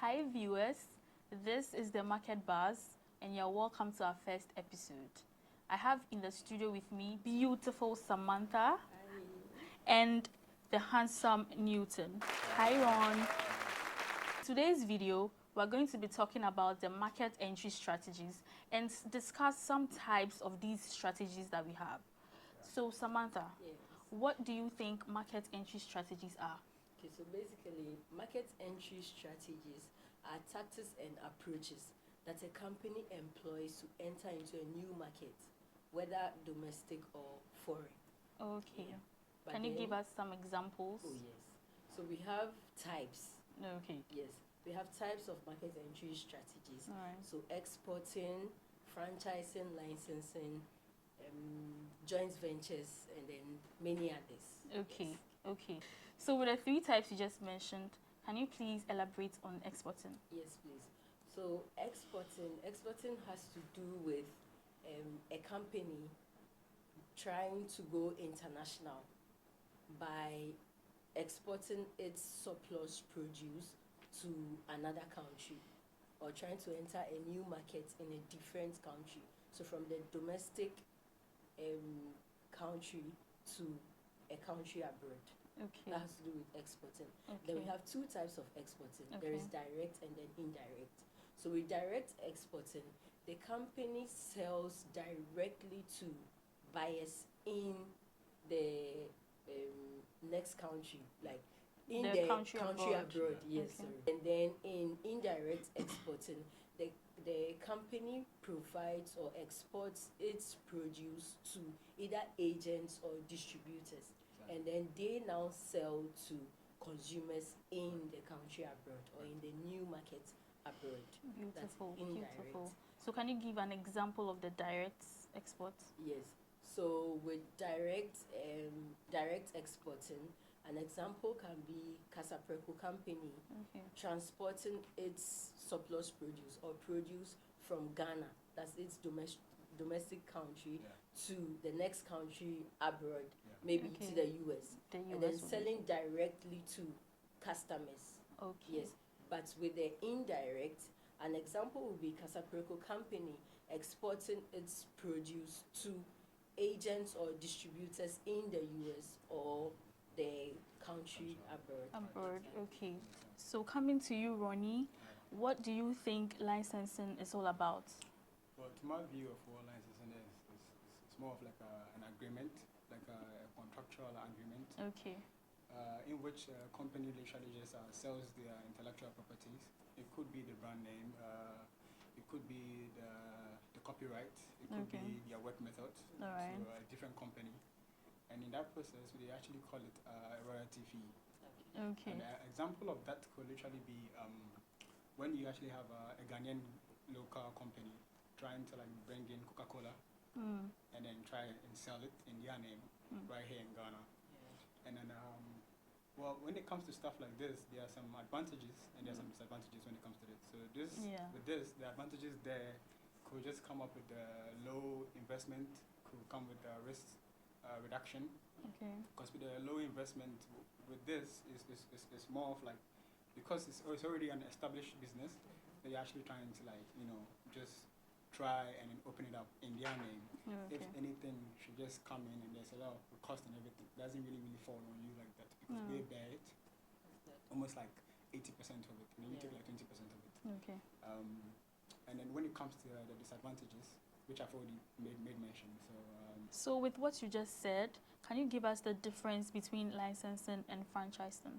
Hi viewers, this is the Market Buzz and you're welcome to our first episode. I have in the studio with me beautiful Samantha. Hi. And the handsome Newton. Hi Ron. Today's video, we're going to be talking about the market entry strategies and discuss some types of these strategies that we have. So Samantha, Yes. what do you think market entry strategies are? Okay, so basically, market entry strategies are tactics and approaches that a company employs to enter into a new market, whether domestic or foreign. Okay. Yeah. Can you give us some examples? Oh, yes. So we have types. Okay. Yes. We have types of market entry strategies. All right. So exporting, franchising, licensing, joint ventures, and then many others. Okay. Yes. Okay. So with the three types you just mentioned, can you please elaborate on exporting? Yes, please. So exporting has to do with a company trying to go international by exporting its surplus produce to another country, or trying to enter a new market in a different country. So from the domestic country to a country abroad. Okay. That has to do with exporting. Okay. Then we have two types of exporting. Okay. There is direct and then indirect. So with direct exporting, the company sells directly to buyers in the next country, like in the country abroad. Yes, Okay. sorry. And then in indirect exporting, the company provides or exports its produce to either agents or distributors, and then they now sell to consumers in the country abroad or in the new market abroad. Beautiful, That's indirect. beautiful. So can you give an example of the direct export? Yes. So with direct exporting, an example can be Casapreco company transporting its surplus produce or produce from Ghana, that's its domestic country, to the next country abroad, maybe to the US, and then selling directly to customers. Okay. Yes. But with the indirect, an example would be Casapreco company exporting its produce to agents or distributors in the US or the country abroad. Abroad, okay. So coming to you, Ronnie, what do you think licensing is all about? Well, to my view of what licensing is, it's more of like an agreement, like a contractual agreement. Okay. In which a company literally just sells their intellectual properties. It could be the brand name, it could be the copyright, it could be their work method to a different company. And in that process, they actually call it a royalty fee. Okay. And an example of that could literally be when you actually have a Ghanaian local company trying to like bring in Coca-Cola and then try and sell it in their name right here in Ghana. And then, well, when it comes to stuff like this, there are some advantages and there are some disadvantages when it comes to this. So the advantages there could just come up with low investment, could come with risk reduction. Okay. Because with the low investment, with this, is more of like, because it's already an established business, they're actually trying to like, just try and open it up in their name. Okay. If anything should just come in and there's a lot of cost and everything, it doesn't really fall on you like that, because they bear it, almost like 80% of it, and then you take like 20% of it. Okay. And then when it comes to the disadvantages, which I've already made mention, so with what you just said, can you give us the difference between licensing and franchising?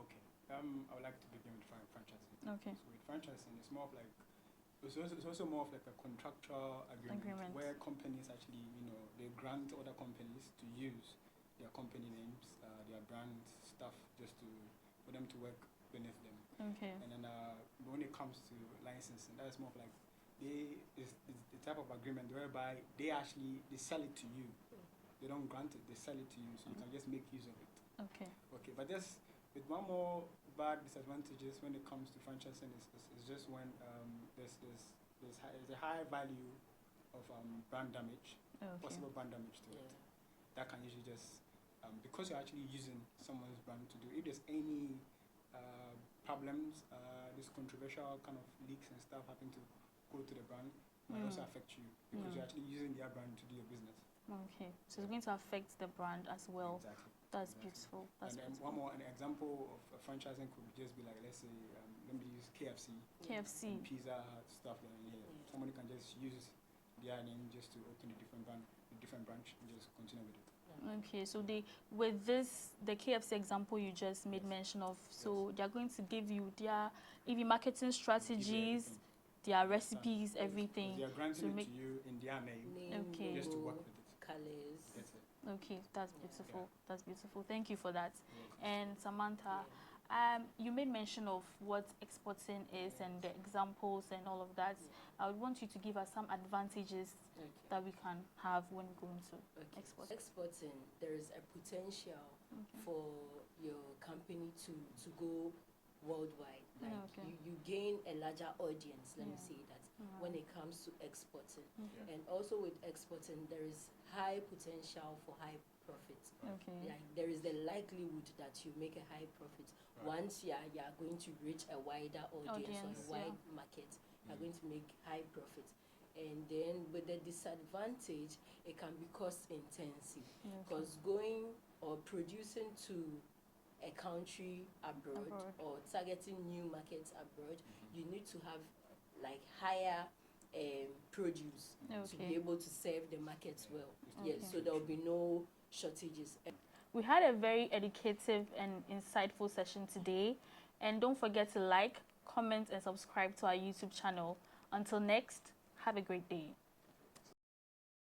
Okay. I would like to begin with franchising. Okay. So with franchising, it's more of like, it's also more of like a contractual agreement where companies actually, they grant other companies to use their company names, their brand stuff, just for them to work beneath them. Okay. And then when it comes to licensing, that's more of like, it's the type of agreement whereby they sell it to you. They don't grant it, they sell it to you, so you can just make use of it. Okay. Okay, but just with one more bad disadvantages when it comes to franchising is just when there's a high value of brand damage, possible brand damage to it. That can usually just because you're actually using someone's brand to do. If there's any problems, this controversial kind of leaks and stuff happen to go to the brand, might also affect you because you're actually using their brand to do your business. Okay, so it's going to affect the brand as well. Exactly. That's Exactly. beautiful. That's And then beautiful. one more, an example of franchising could just be like, let's say, let me use KFC. KFC. And Pizza Hut stuff that are here. Somebody can just use their name just to open a different brand, a different branch, and just continue with it. Okay, so with this, the KFC example you just made mention of, so they're going to give you their EV marketing strategies, their recipes, everything. They are granting to it to you in their name, Okay. just to work with it. Colors. That's it. Okay, that's beautiful. That's beautiful. Thank you for that. And Samantha, you made mention of what exporting is and the examples and all of that. I would want you to give us some advantages that we can have when we go into export. Exporting, there is a potential for your company to go worldwide. Like you gain a larger audience, let me say that, when it comes to exporting. And also with exporting, there is high potential for high profits. Like there is the likelihood that you make a high profit. Once you are going to reach a wider audience or a wide market, you are going to make high profits. And then with the disadvantage, it can be cost intensive because going or producing to a country abroad or targeting new markets abroad, you need to have like higher produce to be able to serve the markets well. Yes, so there will be no shortages. We had a very educative and insightful session today, and don't forget to like, comment and subscribe to our YouTube channel. Until next, have a great day.